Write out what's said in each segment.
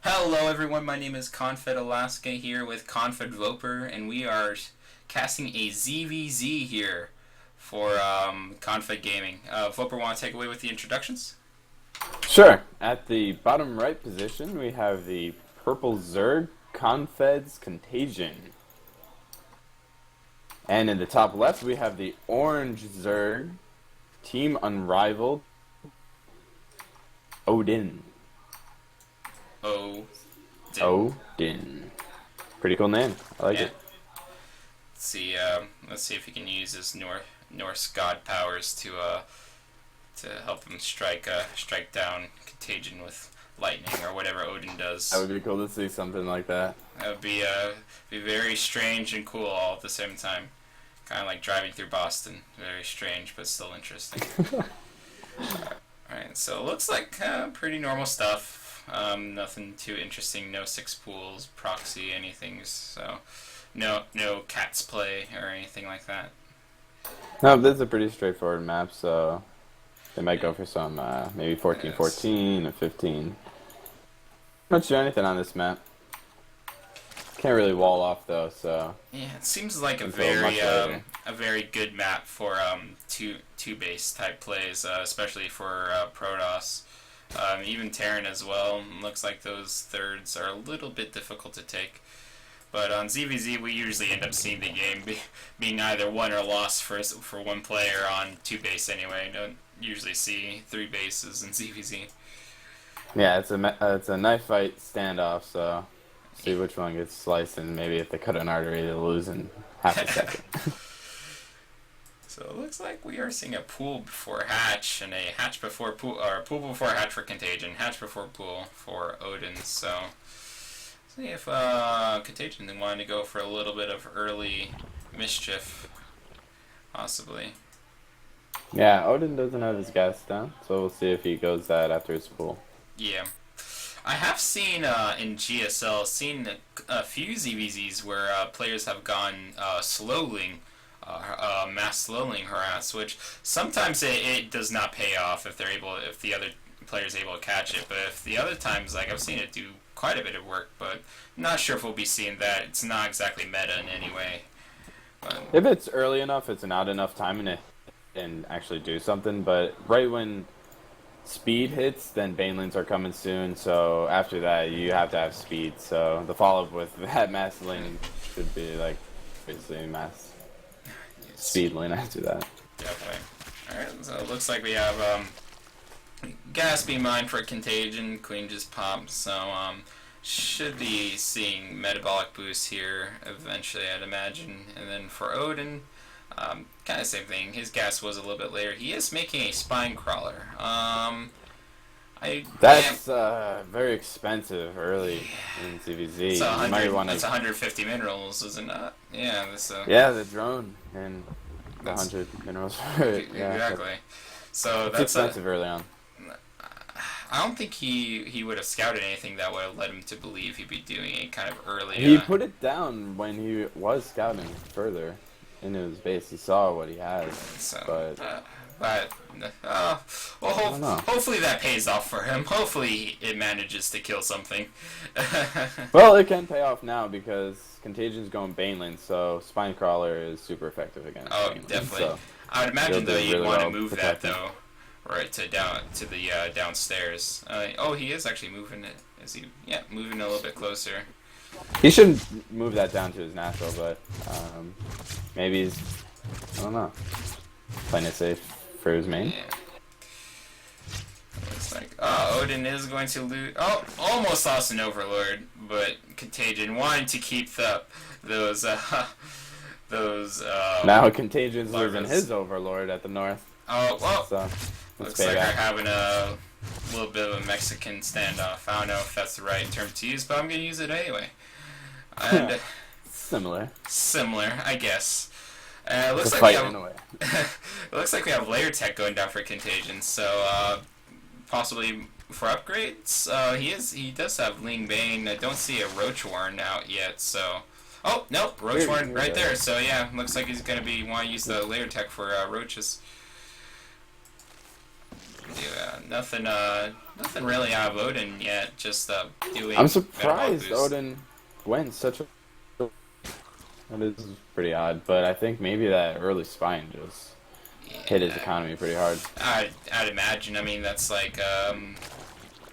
Hello everyone, my name is ConFed Alaska here with ConFed Voper, and we are casting a ZVZ here for ConFed Gaming. Voper, want to take away with the introductions? Sure. At the bottom right position, we have the purple Zerg ConFed's Kontagion. And in the top left, we have the orange Zerg Team UnRivaled Odinn. Oh, Odinn. Pretty cool name. I like yeah. it. Let's see if he can use his Norse god powers to help him strike down Contagion with lightning or whatever Odin does. That would be cool to see something like that. That would be very strange and cool all at the same time. Kind of like driving through Boston. Very strange, but still interesting. Alright, so it looks like pretty normal stuff. Nothing too interesting. No six pools, proxy, anything. So no cats play or anything like that. No, this is a pretty straightforward map, so they might go for some maybe 14-14 or 15. Not sure anything on this map. Can't really wall off though, so Yeah, it seems like a until much later. very good map for two base type plays, especially for Protoss. Even Terran as well. Looks like those thirds are a little bit difficult to take. But on ZVZ, we usually end up seeing the game being either won or lost for one player on two base anyway. Don't usually see three bases in ZVZ. Yeah, it's a knife fight standoff, so see which one gets sliced, and maybe if they cut an artery, they'll lose in half a second. So it looks like we are seeing a pool before hatch and a hatch before pool, or a pool before hatch for Contagion, hatch before pool for Odinn. So see if Contagion wanted to go for a little bit of early mischief, possibly. Yeah, Odin doesn't have his gas down, so we'll see if he goes that after his pool. Yeah. I have seen in GSL a few ZVZs where players have gone slowing, mass slowing harass, which sometimes it does not pay off if the other player is able to catch it. But if the other times, like I've seen it do quite a bit of work, but not sure if we'll be seeing that. It's not exactly meta in any way. But If it's early enough, it's not enough time in it and actually do something. But right when speed hits, then bane lanes are coming soon. So after that, you have to have speed. So the follow up with that mass lane should be like basically mass speed lane after that. definitely. All right, so it looks like we have gas being mined for Contagion. Queen just popped, so should be seeing metabolic boost here eventually, I'd imagine. And then for Odin, kind of same thing. His gas was a little bit later. He is making a spine crawler. That's very expensive early in CVZ. You might want That's to. 150 minerals, isn't it? Yeah, Yeah, the drone and the that's 100 minerals for it. Yeah, exactly. So it's that's expensive early on. I don't think he would have scouted anything that would have led him to believe he'd be doing it kind of early. He put it down when he was scouting further into his base. He saw what he has, So, but but well, I don't know. hopefully that pays off for him. Hopefully it manages to kill something. Well, it can pay off now because Contagion's going bane lane, so Spine Crawler is super effective against Oh, bane lane. definitely. So I would imagine he'll do though you'd really want to well move that protecting. though, right to the downstairs. Oh, he is actually moving it. Is he? Yeah, moving a little bit closer. He shouldn't move that down to his natural, but maybe he's, I don't know, playing it safe for his main. Yeah. Looks like Odin is going to lose. Oh, almost lost an Overlord, but Contagion wanted to keep those those. Now Contagion's losing larvas. his Overlord at the north, Oh well, so let's looks like pay they're back. having a little bit of a Mexican standoff. I don't know if that's the right term to use, but I'm gonna use it anyway. And Similar. similar, I guess. It's Looks a like we fight have. in a way. It looks like we have layer tech going down for Contagion, so possibly for upgrades. He does have Ling Bane. I don't see a Roach Warren out yet, so. Oh nope, Roach Warren right there. So yeah, looks like he's gonna want to use the layer tech for roaches. Yeah, nothing really out of Odinn yet. Just doing. I'm metabolic surprised boost. Odin went such a. That is pretty odd, but I think maybe that early spine just hit his Yeah, economy pretty hard. I'd imagine. I mean, that's like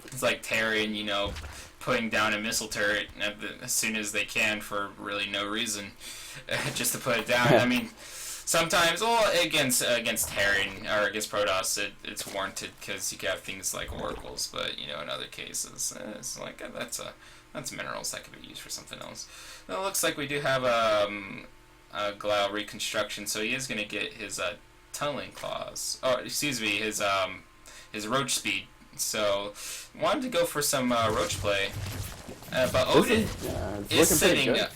it's like Terran, putting down a missile turret as soon as they can for really no reason, just to put it down. I mean, sometimes, well, against Terran or against Protoss, it's warranted because you have things like oracles, but in other cases, it's like that's minerals that could be used for something else. It looks like we do have a Glau reconstruction, so he is going to get his tunneling claws. Oh, excuse me, his roach speed. So wanted to go for some roach play, but Odinn is setting up.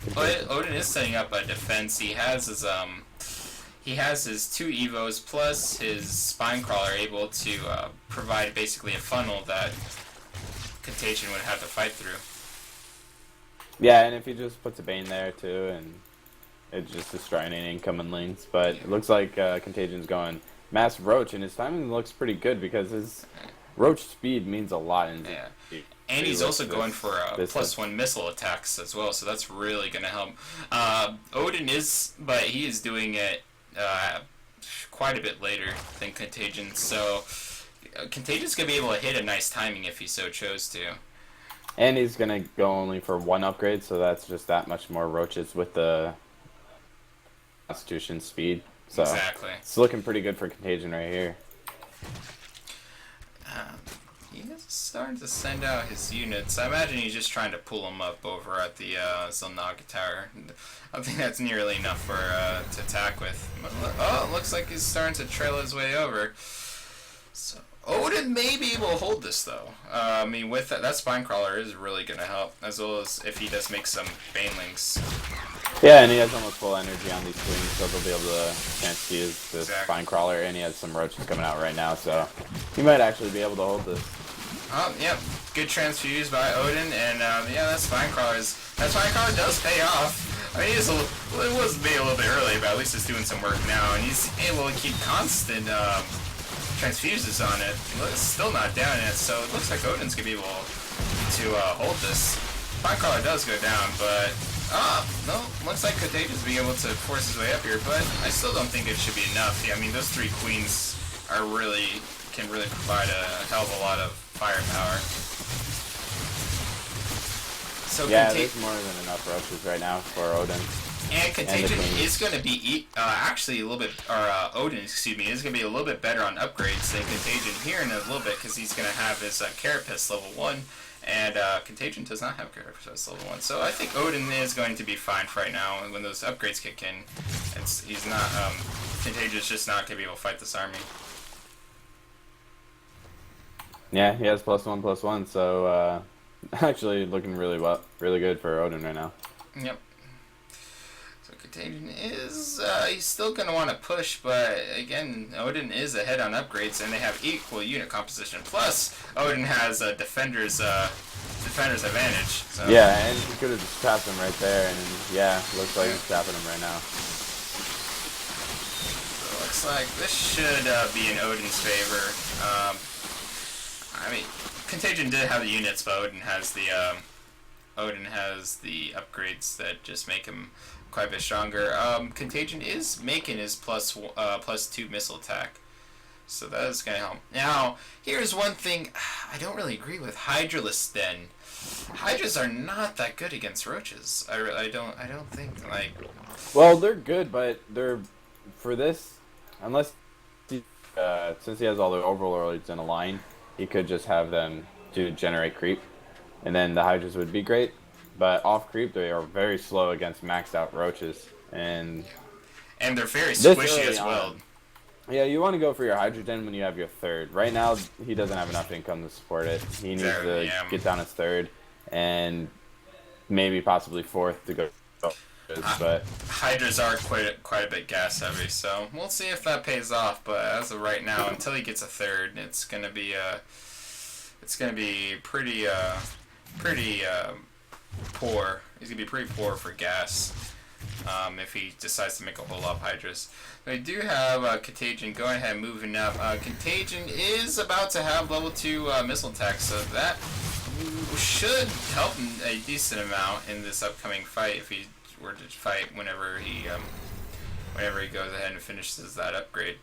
Odinn is setting up a defense. He has his two evos plus his spine crawler able to provide basically a funnel that Kontagion would have to fight through. Yeah, and if he just puts a Bane there too, and it's just destroying any incoming lanes. But it looks like Contagion's going Mass Roach, and his timing looks pretty good because his Roach speed means a lot. And he's also going for +1 missile attacks as well, so that's really going to help. Odinn but he is doing it quite a bit later than Kontagion, so Contagion's going to be able to hit a nice timing if he so chose to. And he's going to go only for one upgrade, so that's just that much more Roaches with the Constitution speed. So exactly. It's looking pretty good for Kontagion right here. He is starting to send out his units. I imagine he's just trying to pull them up over at the Zelnaga Tower. I don't think that's nearly enough for to attack with. Oh, it looks like he's starting to trail his way over. So Odinn may be able to hold this, though. I mean, with that Spine Crawler is really going to help, as well as if he does make some Banelings. Yeah, and he has almost full energy on these queens, so they'll be able to chance to use this Spine Crawler, and he has some Roaches coming out right now, so he might actually be able to hold this. Yep. Good transfuse by Odinn, and that Spine Crawler does pay off. I mean, it was made a little bit early, but at least it's doing some work now, and he's able to keep constant transfuses on it. It's still not down yet, so it looks like Odinn's gonna be able to hold this. Spine Crawler does go down, but no, looks like Kontagion's being able to force his way up here, but I still don't think it should be enough. I mean, those three queens can really provide a hell of a lot of firepower. So yeah, there's more than enough Roaches right now for Odinn. And Kontagion is going to be actually a little bit, or Odinn, excuse me, is going to be a little bit better on upgrades than Kontagion here in a little bit because he's going to have his Carapace level 1, and Kontagion does not have Carapace level 1. So I think Odinn is going to be fine for right now, and when those upgrades kick in, he's not, Kontagion's just not going to be able to fight this army. Yeah, he has +1/+1, so actually looking really good for Odinn right now. Yep. So Kontagion is he's still going to want to push, but again, Odinn is ahead on upgrades, and they have equal unit composition. Plus, Odinn has a defender's advantage. So. Yeah, and he could have just tapped him right there, and yeah, looks like he's tapping him right now. So looks like this should be in Odinn's favor. I mean, Kontagion did have the units, but Odinn has the upgrades that just make him quite a bit stronger. Kontagion is making his +2 missile attack, so that is going to help. Now, here's one thing I don't really agree with Hydralisk then. Hydras are not that good against Roaches. I don't think, like... Well, they're good, but they're... For this, unless... since he has all the Overlords in a line, he could just have them to generate creep, and then the Hydras would be great. But off creep, they are very slow against maxed out Roaches, and they're very squishy as well. Yeah, you want to go for your Hydrogen when you have your third. Right now, he doesn't have enough income to support it. He needs to get down his third, and maybe possibly fourth to go. But Hydras are quite a bit gas heavy, so we'll see if that pays off. But as of right now, until he gets a third, it's gonna be pretty poor. He's gonna be pretty poor for gas. if he decides to make a whole lot of Hydras. I do have Kontagion going ahead and moving up. Kontagion is about to have level 2 missile attack, so that should help him a decent amount in this upcoming fight if he were to fight whenever he goes ahead and finishes that upgrade.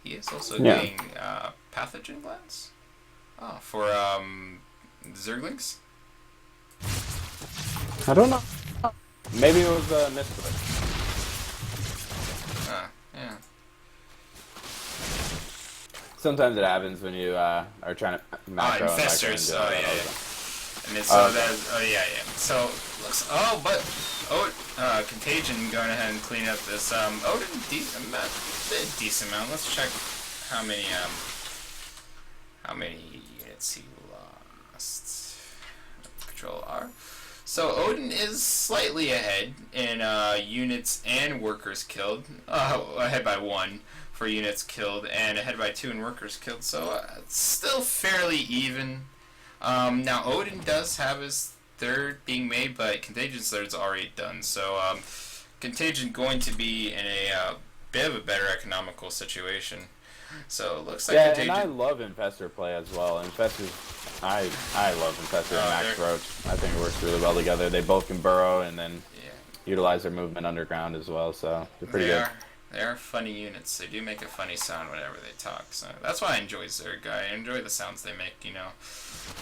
He is also getting pathogen glands for Zerglings. I don't know. Maybe it was a misclick. Yeah. Sometimes it happens when you are trying to macro. Infestors. And yeah. And then, so So Kontagion going ahead and clean up this. Odinn decent amount. Let's check how many units he lost. Control R. So Odinn is slightly ahead in units and workers killed. Ahead by 1 for units killed, and ahead by 2 in workers killed. So it's still fairly even. Now Odinn does have his third being made, but Kontagion's third's already done. So Kontagion going to be in a bit of a better economical situation. So it looks like Kontagion. And I love Infestor play as well. Infestors, I love Infestor and Max Roach. I think it works really well together. They both can burrow and then utilize their movement underground as well. So they're pretty good. They are funny units. They do make a funny sound whenever they talk. So that's why I enjoy Zerg. I enjoy the sounds they make.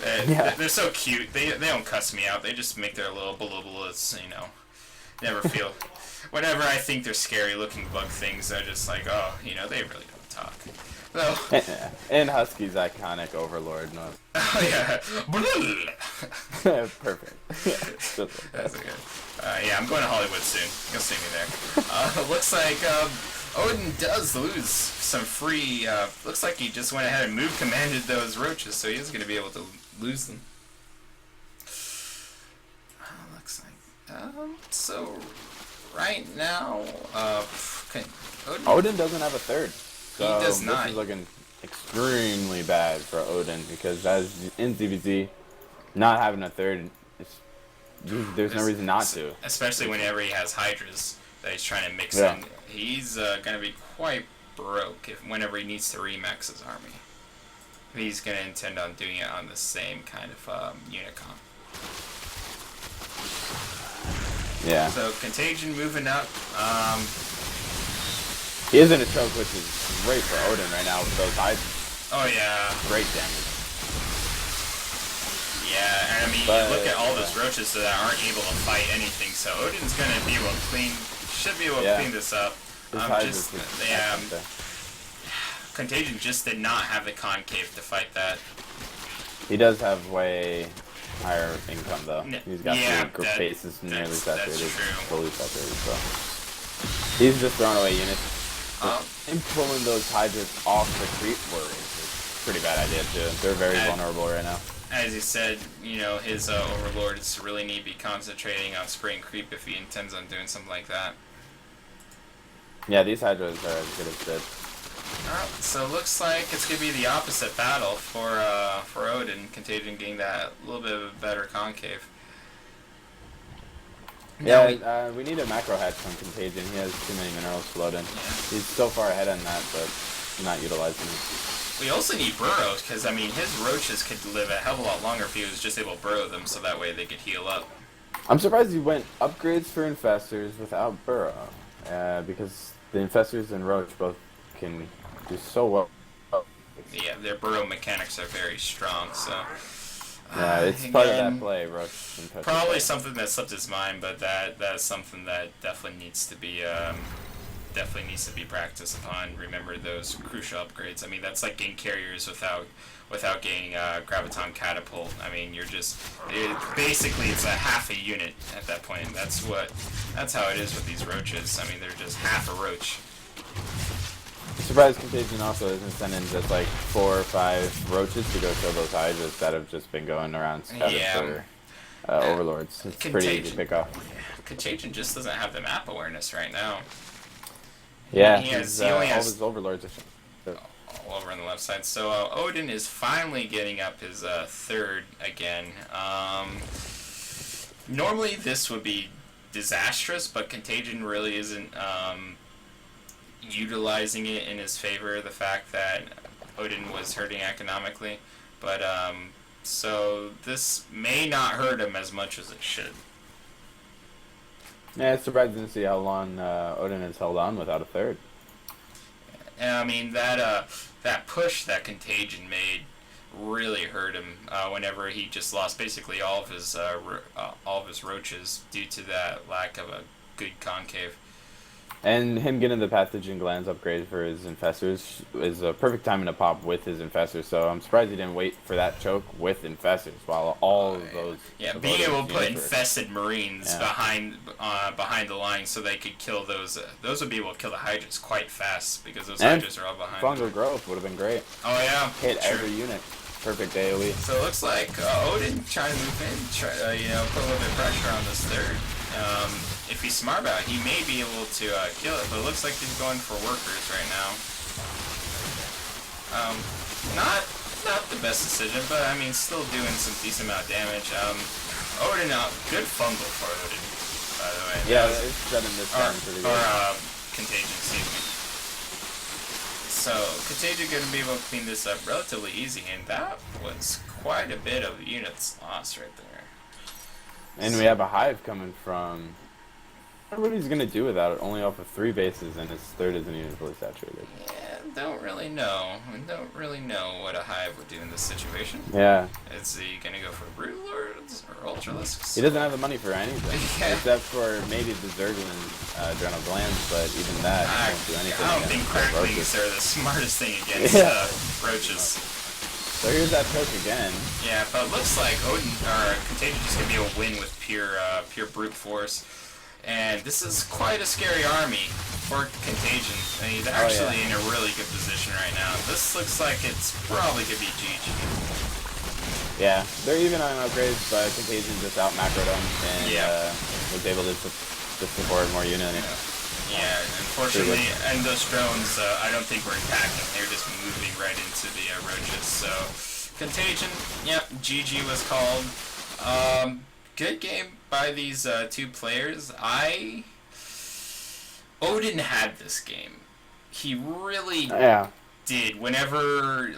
They're so cute. They don't cuss me out. They just make their little blah-blah-blahs. Never feel. Whenever I think they're scary-looking bug things, they're just like, they really don't talk. So. And Husky's iconic Overlord. No. Oh yeah. Perfect. That's good. I'm going to Hollywood soon. You'll see me there. Looks like Odinn does lose some free. Looks like he just went ahead and commanded those roaches, so he is going to be able to lose them. Looks like. So right now, Odinn doesn't have a third. So he does not. This is looking extremely bad for Odinn because as in ZVZ, not having a third, there's no reason not to. Especially whenever he has Hydras that he's trying to mix in. He's going to be quite broke whenever he needs to remax his army. He's going to intend on doing it on the same kind of Unicom. Yeah. So Kontagion moving up. He is in a choke, which is great for Odinn right now with those Hydras. Oh yeah. Great damage. Yeah, and look at all those roaches that aren't able to fight anything. So Odinn's gonna be able to clean this up. Kontagion just did not have the concave to fight that. He does have way higher income though. He's got the bases nearly saturated, fully saturated. So he's just throwing away units. And pulling those Hydras off the creep were a pretty bad idea too. They're very vulnerable right now. As he said, his overlords really need to be concentrating on spraying creep if he intends on doing something like that. Yeah, these Hydras are as good as dead. So it looks like it's going to be the opposite battle for Odinn. Kontagion getting that little bit of a better concave. Yeah, we need a macro hatch from Kontagion. He has too many minerals floating. Yeah. He's so far ahead on that, but not utilizing it. We also need burrows, because, his roaches could live a hell of a lot longer if he was just able to burrow them, so that way they could heal up. I'm surprised he went upgrades for Infestors without burrow, because the Infestors and Roach both can do so well. Yeah, their burrow mechanics are very strong, so... Yeah, it's part of that play, Roach. Probably something that slipped his mind, but that is something that definitely needs to be practiced upon. Remember those crucial upgrades. that's like getting carriers without getting graviton catapult. Basically it's a half a unit at that point. That's how it is with these roaches. They're just half a roach. I'm surprised Kontagion also isn't sending just like 4 or 5 roaches to go kill those Hydras that have just been going around scouting for overlords. It's pretty easy to pick off. Kontagion just doesn't have the map awareness right now. Yeah, he only has all his overlords are all over on the left side. So Odinn is finally getting up his third again. Normally this would be disastrous, but Kontagion really isn't utilizing it in his favor. The fact that Odinn was hurting economically, but so this may not hurt him as much as it should. Yeah, it's surprising to see how long Odinn has held on without a third. And I mean that push that Kontagion made really hurt him whenever he just lost basically all of his roaches due to that lack of a good concave. And him getting the pathogen glands upgrade for his infestors is a perfect timing to pop with his infestors. So I'm surprised he didn't wait for that choke with infestors while all of those. Yeah, being able to put infested marines behind the line so they could kill those. Those would be able to kill the hydras quite fast because those hydras are all behind. Fungal growth would have been great. Oh yeah, hit every unit. Perfect AOE. So it looks like Odinn trying to move in, put a little bit of pressure on this third. If he's smart about it, he may be able to kill it, but it looks like he's going for workers right now. Not the best decision, but I mean, still doing some decent amount of damage. Odinn, good fungal for Odinn, by the way. Yeah, it's setting this down pretty good. Kontagion, excuse me. So Kontagion going to be able to clean this up relatively easy, and that was quite a bit of units lost right there. And we have a hive coming from. I don't know what he's going to do without it, only off of 3 bases, and his third isn't even fully saturated. Yeah, don't really know. Don't really know what a hive would do in this situation. Yeah. Is he going to go for Brood Lords or Ultralisks? He doesn't have the money for anything, except for maybe the Zerglin adrenal glands, but even that won't do anything. I don't think cracklings are the smartest thing against roaches. So here's that choke again. Yeah, but it looks like Kontagion just going to be able to win with pure brute force. And this is quite a scary army for Kontagion. I mean, he's actually in a really good position right now. This looks like it's probably going to be GG. Yeah, they're even on upgrades, but Kontagion just out macroed them and was able to support more units. Yeah, unfortunately, and those drones, I don't think were attacking. They were just moving right into the roaches. So, Kontagion, GG was called. Good game by these 2 players. Odinn had this game. He really did. Whenever,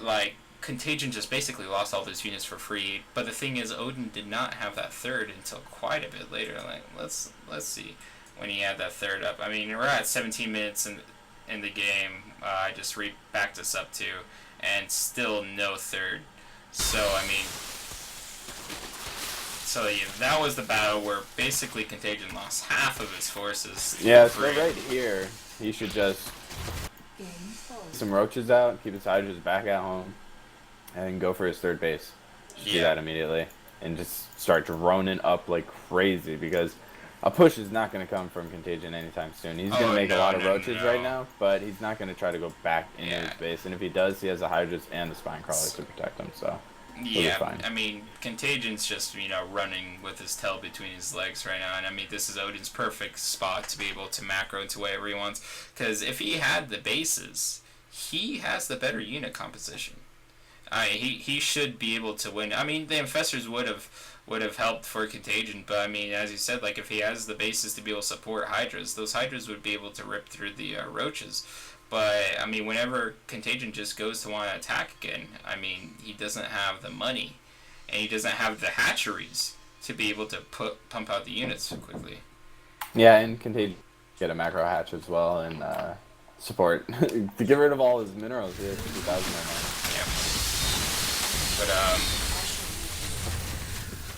Kontagion just basically lost all those units for free. But the thing is, Odinn did not have that third until quite a bit later. Let's see when he had that third up. I mean, we're at 17 minutes in the game. I just backed this up to, and still no third. So, I mean... So yeah, that was the battle where basically Kontagion lost half of his forces. Yeah, so right here, he should just some roaches out, keep his hydras back at home, and go for his third base. Just do that immediately, and just start droning up like crazy, because a push is not going to come from Kontagion anytime soon. He's going to make a lot of roaches right now, but he's not going to try to go back into his base, and if he does, he has the hydras and the spine crawlers to protect him, so... Yeah, I mean, Kontagion's just, running with his tail between his legs right now, and I mean, this is Odinn's perfect spot to be able to macro into whatever he wants, because if he had the bases, he has the better unit composition. He should be able to win. I mean, the Infestors would have helped for Kontagion, but I mean, as you said, if he has the bases to be able to support Hydras, those Hydras would be able to rip through the roaches. But, I mean, whenever Kontagion just goes to want to attack again, I mean, he doesn't have the money, and he doesn't have the hatcheries to be able to pump out the units so quickly. Yeah, and Kontagion get a macro hatch as well, and support. To get rid of all his minerals, he has 50,000 right now. Yeah.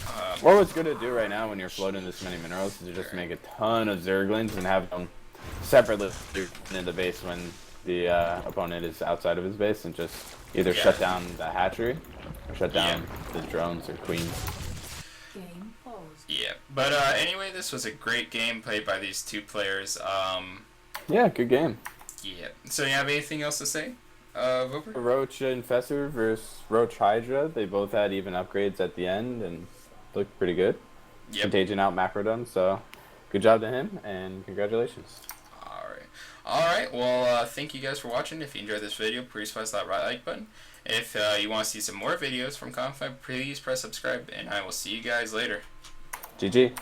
But, what was good to do right now when you're floating this many minerals is to just make a ton of Zerglings and have them separately in the base when the opponent is outside of his base, and just either shut down the hatchery or shut down the drones or queens. Yeah, but anyway, this was a great game played by these 2 players. Yeah, good game. Yeah. So you have anything else to say, Voper? Roach Infestor versus Roach Hydra. They both had even upgrades at the end and looked pretty good. Yep. Kontagion out macroed them, so good job to him, and congratulations. Alright, well, thank you guys for watching. If you enjoyed this video, please press that like button. If you want to see some more videos from ConFed, please press subscribe, and I will see you guys later. GG.